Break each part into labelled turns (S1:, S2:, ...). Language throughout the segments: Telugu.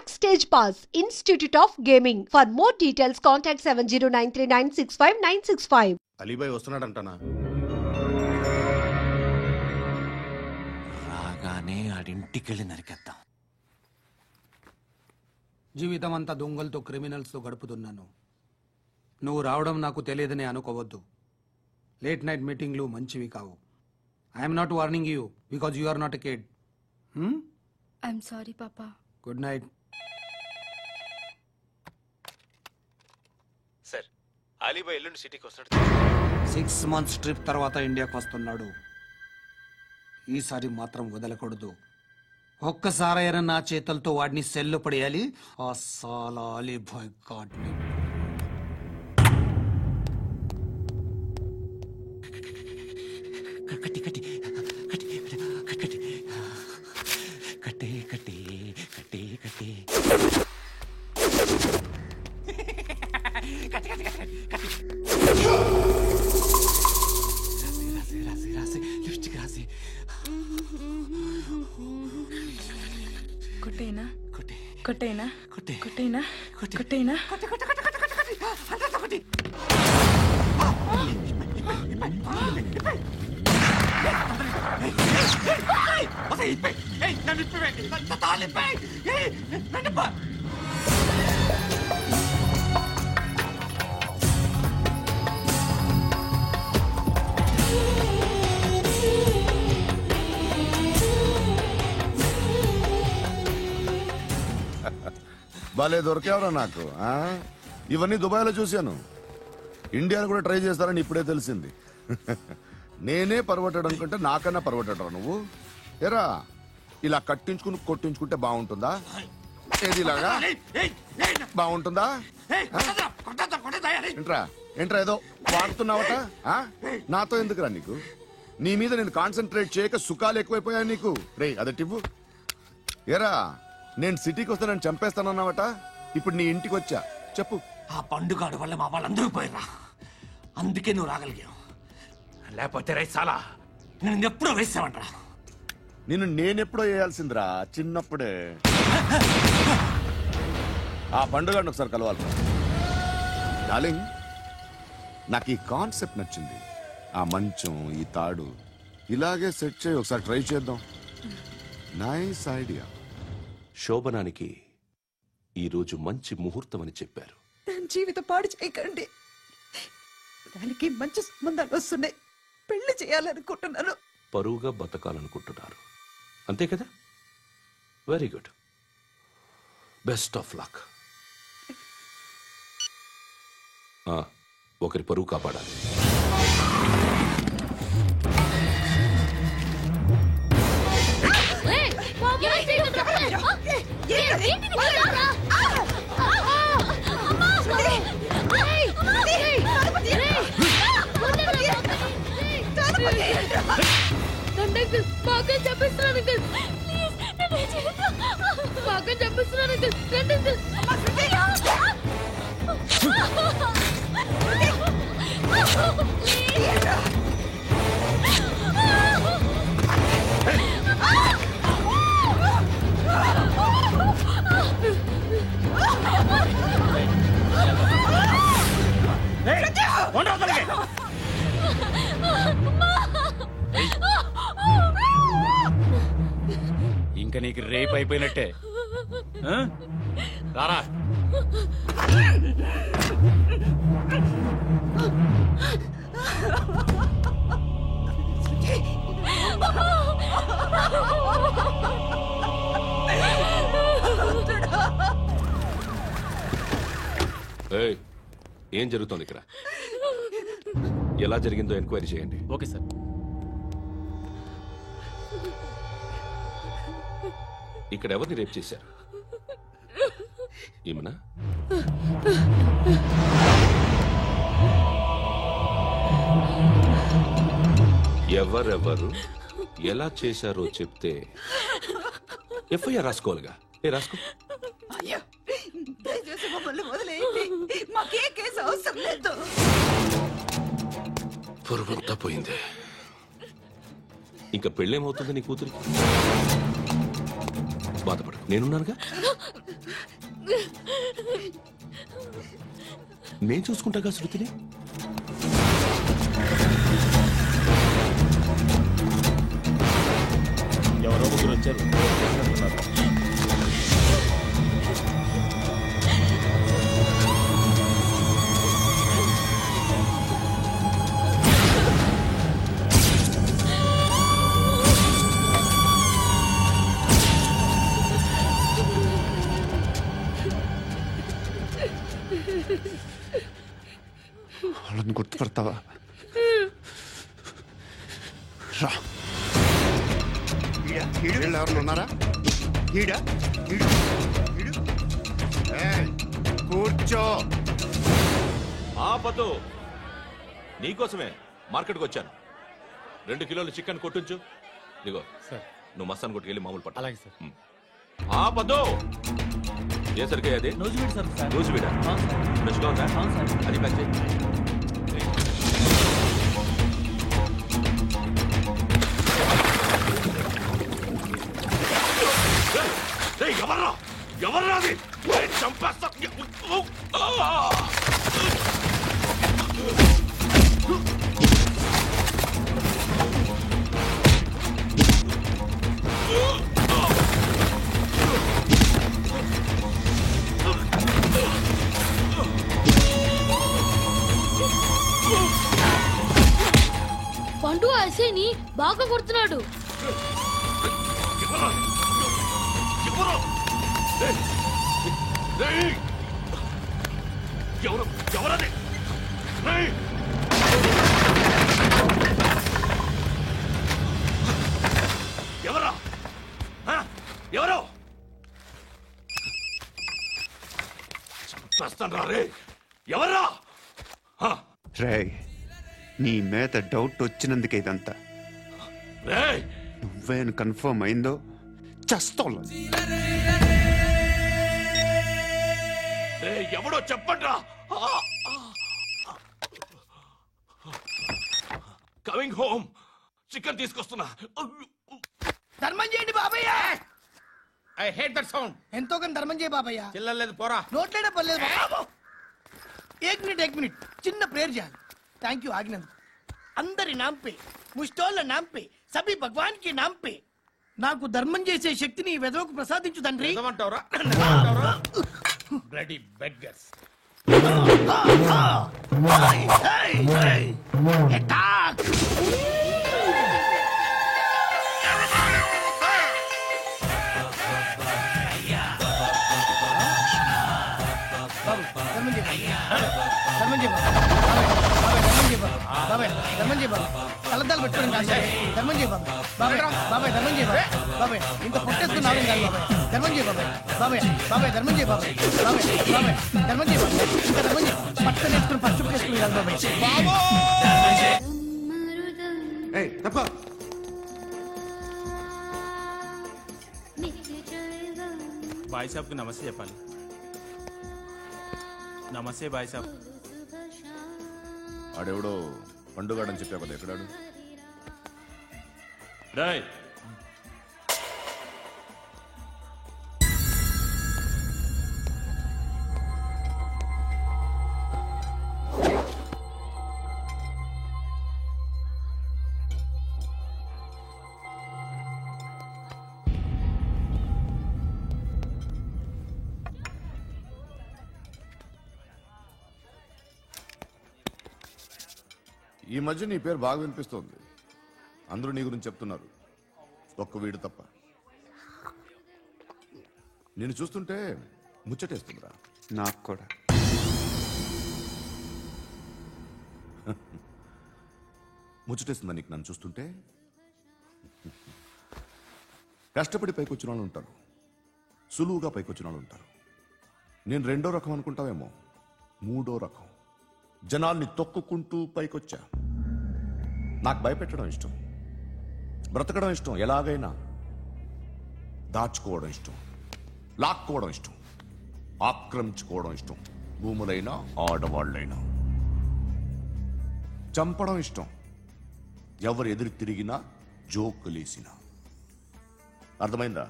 S1: Backstage Pass, Institute of Gaming. For more details, contact 7093965965.
S2: Ali Bhai వస్తున్నాడంటనా?
S3: రాగానే ఆడింటికెళ్ళి నరికేద్దాం.
S4: జీవితం అంతా దొంగలతో క్రిమినల్స్తో గడుపుతున్నాను. నువ్వు రావడం నాకు తెలియదని అనుకోవద్దు. లేట్ నైట్ మీటింగ్లు మంచివి కావు. I'm not warning you because you are not a kid.
S5: I'm sorry పాపా.
S4: Good night.
S3: సార్, అలీబాయ్ ఎల్లుండి సిటీకి వస్తాడు.
S4: 6 months ట్రిప్ తర్వాత ఇండియాకి వస్తున్నాడు. ఈసారి మాత్రం వదలకూడదు. ఒక్కసారైనా నా చేతులతో వాడిని సెల్లు పడేయాలి. ఆ సాలా అలీబాయ్ గాడ్ని.
S3: కట్టి కట్టి కట్టి కట్టి కట్టి కట్టి కట్టి కట్టి
S5: కొట్టేనా
S3: కొట్టి
S5: కొట్టేనా
S3: కొట్టి
S5: కొట్టేనా
S3: కొట్టి
S5: కొట్టేనా
S3: కొట్టి కొట్టి కొట్టి కొట్టి కొట్టి అంతా కొట్టి
S2: భలే దొరికేవరా నాకు. ఇవన్నీ దుబాయ్లో చూశాను. ఇండియాలో కూడా ట్రై చేస్తారని ఇప్పుడే తెలిసింది. నేనే పర్వటాడు అనుకుంటే నాకన్నా పర్వటాడరా నువ్వు. ఎరా ఇలా కట్టించుకుని కొట్టించుకుంటే బాగుంటుందా? ఏది ఇలాగా బాగుంటుందా? ఏంట్రా ఏంట్రా ఏదో వాడుతున్నావట? నాతో ఎందుకురా నీకు? నీ మీద నేను కాన్సన్ట్రేట్ చేయక సుఖాలు ఎక్కువైపోయాయి నీకు. రే అదటివ్వు. ఎరా నేను సిటీకి వస్తే నన్ను చంపేస్తానన్నావట. ఇప్పుడు నీ ఇంటికి వచ్చా. చెప్పు.
S3: ఆ పండుగాడు వల్ల మా వాళ్ళందరూ పోయిరా. అందుకే నువ్వు రాగలిగావు. లేకపోతే రైసాలా నేను ఎప్పుడో వేసావంటరా.
S2: నిన్ను నేనెప్పుడో వేయాల్సిందిరా చిన్నప్పుడే. ఆ పండుగను ఒకసారి కలవాలి డార్లింగ్. నాకు ఈ కాన్సెప్ట్ నచ్చింది. ఆ మంచం ఈ తాడు ఇలాగే సెట్ చేయి. ఒకసారి ట్రై చేద్దాం. Nice idea.
S6: శోభనానికి ఈరోజు మంచి ముహూర్తం అని చెప్పారు.
S7: దాని జీవితం పాడు చేయకండి. దానికి మంచి సంబంధాలు వస్తున్నాయి. పెళ్లి చేయాలనుకుంటున్నాను.
S6: పరువుగా బతకాలనుకుంటున్నారు అంతే కదా? Very good. Best of luck. ఒకరి పరువు కాపాడాలి.
S5: బాగా చంపిస్తున్నాను అంకుల్. బాగా చంపిస్తున్నాను అంకుల్.
S8: ఇంకా నీకు రేప్ అయిపోయినట్టే. రారా.
S6: ఏం జరుగుతోంది ఇక్కడ? ఎలా జరిగిందో ఎంక్వైరీ చేయండి.
S8: Okay sir.
S6: ఇక్కడ ఎవరిని రేప్ చేశారు? ఏమన్నా? ఎవరెవరు ఎలా చేశారో చెప్తే ఎఫ్ఐఆర్ రాసుకోవాలిగా. రాసుకో.
S7: దయచేసి మమ్మల్ని వదిలేయండి. మాకే కేసు అవసరం లేదు.
S6: పొరువంతా పోయింది. ఇంకా పెళ్ళేమవుతుంది నీ కూతురికి? బాధపడు, నేనున్నానుగా.
S3: నేను చూసుకుంటాగా శృతిని.
S8: ఎవరో ముగ్గురు వచ్చారు.
S9: వాళ్ళని గుర్తుపడతావా? రా. వీళ్ళు ఎవరు ఉన్నారా? కూర్చో.
S6: ఆపదు, నీకోసమే మార్కెట్కి వచ్చాను. 2 కిలోలు చికెన్ కొట్టించు. ఇదిగో
S8: సార్.
S6: నువ్వు మస్తాన్ కొట్టుకెళ్ళి మామూలు పట్టు.
S8: అలాగే సార్.
S6: ఆపదు. ఏ సరిగ్గా అది? రోజు వీడా ఫ్రెష్గా ఉందా? అది ప్యాక్ చేయి. ఎవర్రా ఎవర్రా అది? చంపేస్తా.
S5: పండు ఐసేని బాగా కొడుతున్నాడు.
S6: ఎవరది? ఎవరా? ఎవరో చంపేస్తాను రా రే. ఎవరా?
S9: రే, నీ మీద డౌట్ వచ్చినందుకే ఇదంతా.
S6: రే
S9: నువ్వేను కన్ఫర్మ్ అయిందో చస్తోలా.
S6: ఎవడో చెప్పండి రా. Coming home. చికెన్ తీసుకొస్తున్నా.
S10: ధర్మం చేయండి బాబయ్య.
S8: I hate that sound.
S10: ఎంతో కానీ ధర్మం చేయ బాబయ్య.
S8: చిల్లలేదు పోరా.
S10: నోట్లేనే పర్లేదు బాబు. ఏక్ మినిట్ చిన్న ప్రేయర్ చేయాలి. థ్యాంక్ యూ ఆగినందుకు. అందరి నామ్ పే, ముష్టోళ్ళ నామ్ పే, సభీ భగవాన్ కి నామ్ పే నాకు ధర్మం చేసే శక్తిని ఈ వెధవకు ప్రసాదించు తండ్రి.
S8: Bloody beggars.
S10: కలద్దాలు పెట్టుకోండి ధర్మం చేయ బాబాయ్. బాబాయ్ ధర్మం చేయ బాబాయ్. ఇంత పొట్టేసుకున్నావు కాదు బాబాయ్. ధర్మం చేయ బాబాయ్. బాబాయ్ ధర్మం చేయ బాబాయ్. ధర్మం చేయ బాబాయ్. ఇంకా ధర్మం చేయ. పట్టు నేర్చుకుని పచ్చుకు వేసుకుని కాదు బాబాయ్.
S8: బాయ్ సాబ్కి నమస్తే చెప్పాలి. నమస్తే బాయ్ సాబ్.
S2: ఆడెవడో పండుగాడని చెప్పావు కదా, ఎక్కడాడు?
S6: రేయ్
S2: ఈ మధ్య నీ పేరు బాగా వినిపిస్తోంది. అందరూ నీ గురించి చెప్తున్నారు, ఒక్క వీడు తప్ప. నేను చూస్తుంటే ముచ్చటేస్తుందిరా.
S9: నాకు కూడా.
S2: ముచ్చటేస్తుందా నీకు నన్ను చూస్తుంటే? కష్టపడి పైకొచ్చిన వాళ్ళు ఉంటారు, సులువుగా పైకొచ్చిన వాళ్ళు ఉంటారు. నేను 2వ రకం అనుకుంటావేమో, 3వ రకం. జనాల్ని తొక్కుకుంటూ పైకొచ్చా. నాకు భయపెట్టడం ఇష్టం, బ్రతకడం ఇష్టం, ఎలాగైనా దాచుకోవడం ఇష్టం, లాక్కోవడం ఇష్టం, ఆక్రమించుకోవడం ఇష్టం. భూములైనా ఆడవాళ్ళైనా చంపడం ఇష్టం, ఎవరు ఎదురు తిరిగినా జోకులేసినా. అర్థమైందా?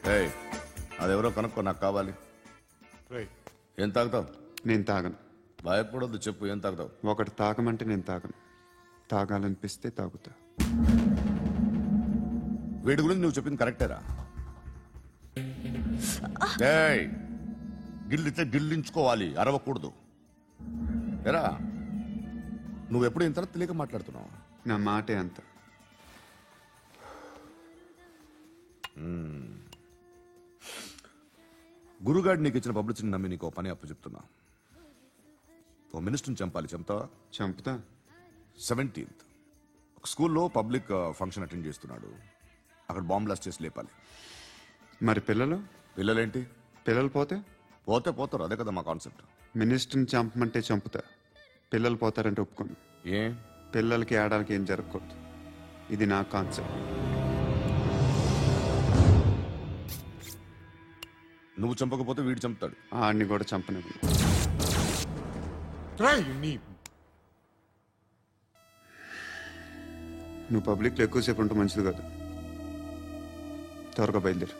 S2: ఏయ్, అదెవరో కనుక్కో, నాకు కావాలి. ఏం తాగుతావు?
S9: నేను తాగను.
S2: భయపడొద్దు, చెప్పు ఏం తాగుతావు?
S9: ఒకటి తాగమంటే నేను తాగను. తాగాలనిపిస్తే తాగుతా.
S2: వీడి గురించి నువ్వు చెప్పింది కరెక్టేరా? ఏయ్, గిల్లితే గిల్లించుకోవాలి, అరవకూడదు. ఎరా, నువ్వెప్పుడు ఇంత తెలియక మాట్లాడుతున్నావు?
S9: నా మాటే అంత.
S2: గురుగాడు నీకు ఇచ్చిన పబ్లిసిటీని నమ్మి నీకు పని అప్పు చెప్తున్నా. ఓ మినిస్టర్ని చంపాలి, చంపుతావా?
S9: చంపుతా.
S2: 17th ఒక స్కూల్లో పబ్లిక్ ఫంక్షన్ అటెండ్ చేస్తున్నాడు. అక్కడ బాంబ్ బ్లాస్ట్ చేసి లేపాలి.
S9: మరి పిల్లలు?
S2: పిల్లలేంటి?
S9: పిల్లలు పోతే
S2: పోతే పోతారు, అదే కదా మా కాన్సెప్ట్.
S9: మినిస్టర్ని చంపమంటే చంపుతా, పిల్లలు పోతారంటే ఒప్పుకోను.
S2: ఏ?
S9: పిల్లలకి ఆడడానికి ఏం జరగకూడదు. ఇది నా కాన్సెప్ట్.
S2: నువ్వు చంపకపోతే వీడు చంపుతాడు.
S9: ఆడిని కూడా చంపనివ్వను. నువ్వు పబ్లిక్లో ఎక్కువసేపు ఉంటే మంచిది కాదు. త్వరగా బయలుదేరు.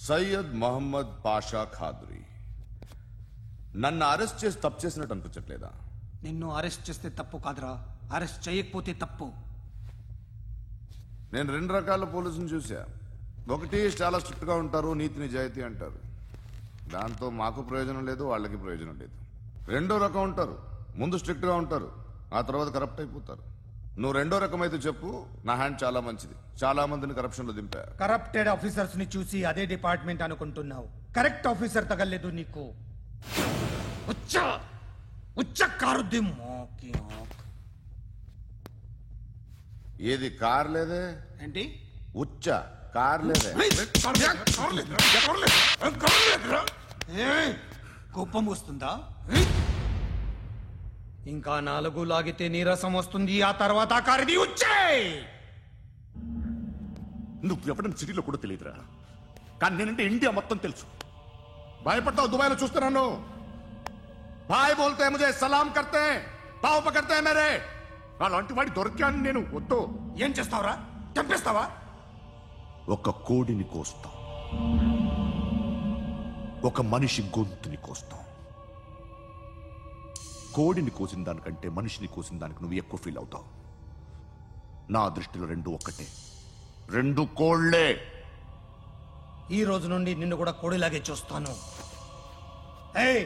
S2: సయ్యద్ మహమ్మద్ పాషా ఖాద్రీ నన్ను అరెస్ట్ చేసి తప్పు చేసినట్టు అనిపించట్లేదా?
S4: నిన్ను అరెస్ట్ చేస్తే తప్పు కాదురా, అరెస్ట్ చేయకపోతే తప్పు.
S2: నేను 2 రకాల పోలీసుని చూసా. ఒకటి చాలా స్ట్రిక్ట్ గా ఉంటారు, నీతి నిజాయితీ అంటారు. దాంతో మాకు ప్రయోజనం లేదు, వాళ్ళకి ప్రయోజనం లేదు. రెండో రకం ఉంటారు, ముందు స్ట్రిక్ట్ గా ఉంటారు, ఆ తర్వాత కరప్ట్ అయిపోతారు. నువ్వు రెండో రకం అయితే చెప్పు. నా హ్యాండ్ చాలా మంచిది, చాలా మందిని కరప్షన్ లో దింపా.
S10: కరప్టెడ్ ఆఫీసర్స్ ని చూసి అదే డిపార్ట్మెంట్ అనుకుంటున్నావు. కరెక్ట్ ఆఫీసర్ తగలేదు నీకు.
S2: ఏది కార్ లేదే?
S4: ఏంటి?
S2: ఉచ్చ కార్ లేదే?
S4: కోపం వస్తుందా? ఇంకా 4 లాగితే నీరసం వస్తుంది, ఆ తర్వాత కారిది వచ్చే.
S2: నువ్వు ఎవరైనా సిటీలో కూడా తెలియదురా, కానీ నేనంటే ఇండియా మొత్తం తెలుసు. భయపడతావు? దుబాయ్లో చూస్తున్నాను. భాయ్ బోల్తే ముజే సలాం కర్తే పావు పకర్తే మేరే. అలాంటి వాడి దొరికాను నేను. వద్దు.
S4: ఏం చేస్తావురా? చంపేస్తావా?
S2: ఒక కోడిని కోస్తాం, ఒక మనిషి గొంతుని కోస్తాం. కోడిని కోసిన దానికంటే మనిషిని కోసిన దానికి నువ్వు ఎక్కువ ఫీల్ అవుతావు. నా దృష్టిలో 2 ఒక్కటే, 2 కోళ్లే.
S4: ఈ రోజు నుండి నిన్ను కూడా కోడిలాగే చూస్తాను. ఏయ్,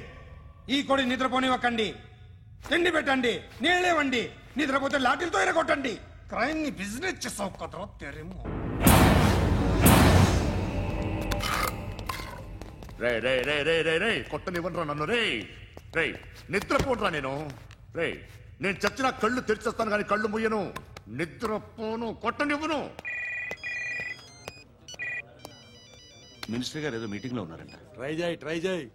S4: ఈ కోడి నిద్రపోనివ్వకండి. తిండి పెట్టండి, నీళ్ళేవండి. నిద్రపోతే లాఠీలతో ఎరగొట్టండి. క్రైమ్ ని బిజినెస్ చేసావు కదరా తెరేమో.
S2: రే రే రే రే రే రే కొట్టనివ్వనరా నన్ను. రే రే నిద్రపోనరా నేను. రే నేను చచ్చిన కళ్ళు తెరిచేస్తాను కానీ కళ్ళు ముయ్యను. నిద్రపోను, కొట్టనివ్వను.
S11: మినిస్టర్ గారు ఏదో మీటింగ్ లో ఉన్నారంట.
S6: ట్రై చేయి.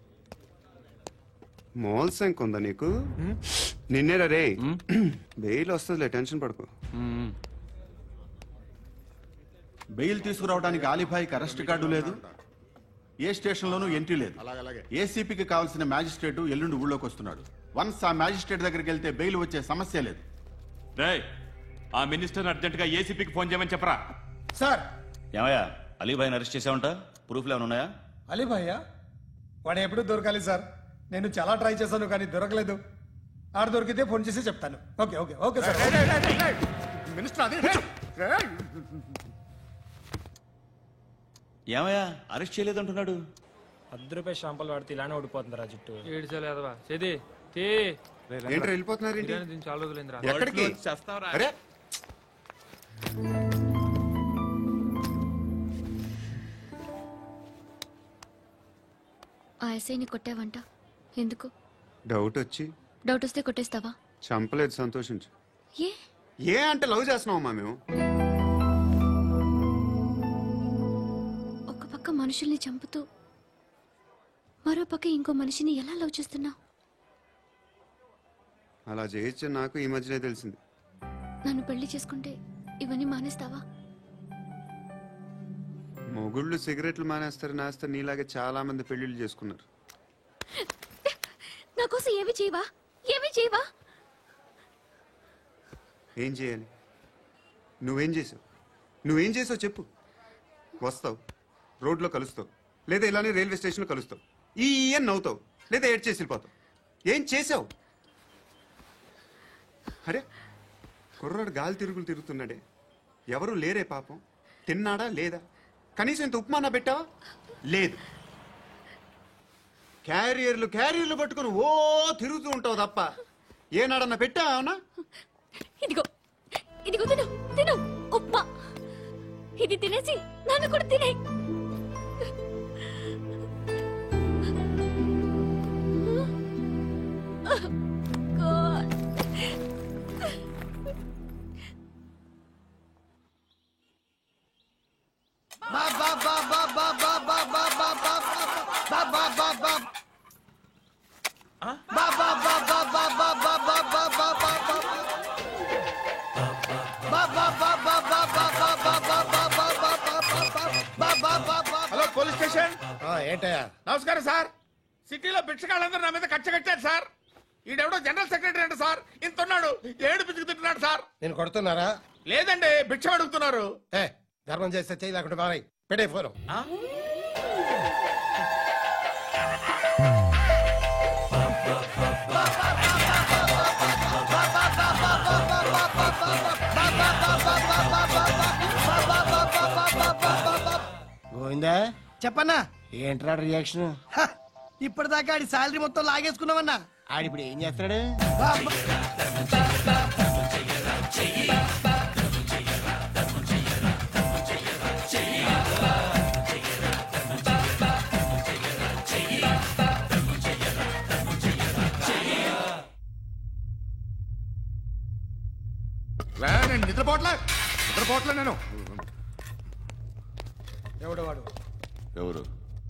S9: మోల్సంక్ ఉందా నీకు? నిన్నేరా రే. బెయిల్ వస్తుందిలే, టెన్షన్ పడుకో.
S11: బెయిల్ తీసుకురావడానికి ఆలిభాయికి అరెస్ట్ కార్డు లేదు, ఏ స్టేషన్లోనూ ఎంట్రీ లేదు. ఏసీపీకి కావాల్సిన మ్యాజిస్ట్రేటు ఎల్లుండి ఊళ్ళోకి వస్తున్నాడు. వన్స్ ఆ మ్యాజిస్ట్రేట్ దగ్గరికి వెళ్తే బెయిల్ వచ్చే సమస్య లేదు.
S6: ఆ మినిస్టర్ అర్జెంట్ గా ఏసీపీకి ఫోన్ చేయమని చెప్పరా.
S10: సార్.
S11: ఏమయ్యా, అలీభాయిని అరెస్ట్ చేసావంట? ప్రూఫ్లు ఏమైనా ఉన్నాయా?
S10: అలీభయ్యా వాడు ఎప్పుడు దొరకాలి సార్. నేను చాలా ట్రై చేశాను కానీ దొరకలేదు. ఆడ దొరికితే ఫోన్ చేసి చెప్తాను. Okay okay okay sir.
S11: ఏమయ్యా, అరెస్ట్ చేయలేదంటున్నాడు?
S8: ₹10 షాంపూలు వాడితే ఇలానే ఓడిపోతుందిరా జుట్టు.
S9: ఏంట్రా వెళ్ళిపోతున్నారు?
S8: చాలా రోజులైందిరా.
S9: ఎక్కడికి? అరే
S5: ఆ ఎస్ఐని కొట్టావంట, ఎందుకు?
S9: డౌట్ వచ్చి.
S5: డౌట్ వస్తే కొట్టేస్తావా?
S9: చంపలేదు, సంతోషించు.
S5: ఏ
S9: ఏ అంటే లవ్ చేస్తున్నావమ్మా మేము.
S5: ఒక పక్క మనుషుల్ని చంపుతూ మరో పక్క ఇంకో మనిషిని ఎలా లవ్ చేస్తున్నావు?
S9: అలా చేయొచ్చని నాకు ఈ మధ్యనే తెలిసింది.
S5: నన్ను పెళ్లి చేసుకుంటే ఇవన్నీ మానేస్తావా?
S9: మొగుళ్ళు సిగరెట్లు మానేస్తారు నీలాగే చాలా మంది పెళ్లిళ్ళు చేసుకున్నారు.
S5: నా కోసం ఏమి చేయవా? ఏమి చేయవా?
S9: ఏం చేయాలి? నువ్వేం చేసావు చెప్పు. వస్తావు, రోడ్లో కలుస్తావు, లేదా ఇలానే రైల్వే స్టేషన్లో కలుస్తావు, ఈ అని నవ్వుతావు, లేదా ఏడ్ చేసి వెళ్ళిపోతావు. ఏం చేసావు? అరే కుర్రాడు గాలి తిరుగుతున్నాడే, ఎవరు లేరే పాపం. తిన్నాడా లేదా? కనీసం ఇంత ఉప్మానా పెట్టావా? లేదు. క్యారియర్లు పట్టుకుని ఓ తిరుగుతూ ఉంటావు తప్ప ఏనాడన్నా పెట్టావా?
S5: ఇదిగో ఇదిగో తిను తిను ఉప్మా. ఇది తినేసి నన్ను కూడా తినే.
S3: Hello police station.
S10: ఏంటయ్యా?
S3: నమస్కారం సార్. సిటీలో భిక్షగాళ్ళందరూ నా మీద కక్ష కట్టారు సార్. ఈడెవడో జనరల్ సెక్రటరీ అంట సార్. ఇంత ఉన్నాడు, ఏడు పిచ్చుకు తింటున్నాడు సార్.
S10: నేను కొడుతున్నారా?
S3: లేదండి, భిక్ష అడుగుతున్నారు.
S10: ధర్మం చేస్తే చేయి, లేకుండా బాగా పెట్టే ఫోను. గోవిందా చెప్పన్నా. ఏంట్రా రియాక్షన్? ఇప్పటిదాకా ఆడి శాలరీ మొత్తం లాగేసుకున్నావన్నా. ఆడిప్పుడు ఏం చేస్తున్నాడు?
S2: నేను నిద్రపోవట్లే నేను.
S10: ఎవడు వాడు?
S2: ఎవరు?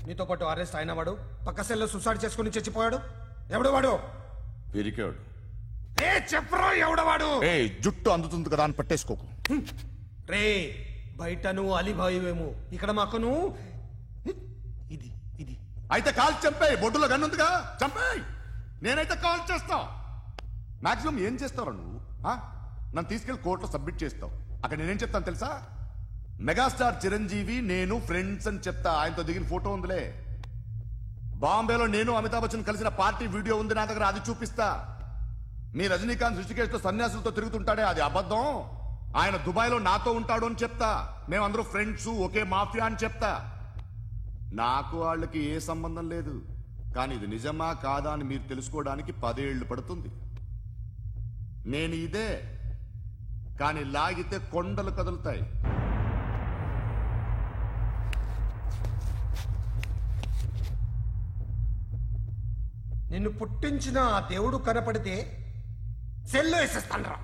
S10: నీతో పాటు అరెస్ట్ అయిన వాడు, పక్క సెల్లో సూసైడ్ చేసుకుని చచ్చిపోయాడు. ఎవడు వాడు?
S2: పిరికాడు.
S10: చెప్పరా ఎవడవాడు?
S2: జుట్టు అందుతుంది కదా అని పట్టేసుకోకు.
S10: రే బయట నువ్వు అలీబాయివేమో, ఇక్కడ మాకు నువ్వు ఇది ఇది.
S2: అయితే కాల్ చంపేయి. బొడ్డులో గన్నుందిగా, చంపేయి. నేనైతే కాల్ చేస్తా. మాక్సిమం ఏం చేస్తావు నువ్వు? నన్ను తీసుకెళ్లి కోర్టులో సబ్మిట్ చేస్తావు. అక్కడ నేనేం చెప్తాను తెలుసా? మెగాస్టార్ చిరంజీవి నేను ఫ్రెండ్స్ అని చెప్తా. ఆయనతో దిగిన ఫోటో ఉందిలే. బాంబేలో నేను అమితాబ్ బచ్చన్ కలిసిన పార్టీ వీడియో ఉంది నా దగ్గర, అది చూపిస్తా. మీ రజనీకాంత్ ఋషికేశ్తో సన్యాసులతో తిరుగుతుంటాడే, అది అబద్ధం. ఆయన దుబాయ్లో నాతో ఉంటాడు అని చెప్తా. మేమందరూ ఫ్రెండ్స్, ఒకే మాఫియా అని చెప్తా. నాకు వాళ్ళకి ఏ సంబంధం లేదు. కానీ ఇది నిజమా కాదా అని మీరు తెలుసుకోవడానికి 10 ఏళ్లు పడుతుంది. నేను ఇదే, కానీ లాగితే కొండలు కదులుతాయి.
S10: నిన్ను పుట్టించిన ఆ దేవుడు కనపడితే సెల్లో వేసేస్తాను రా.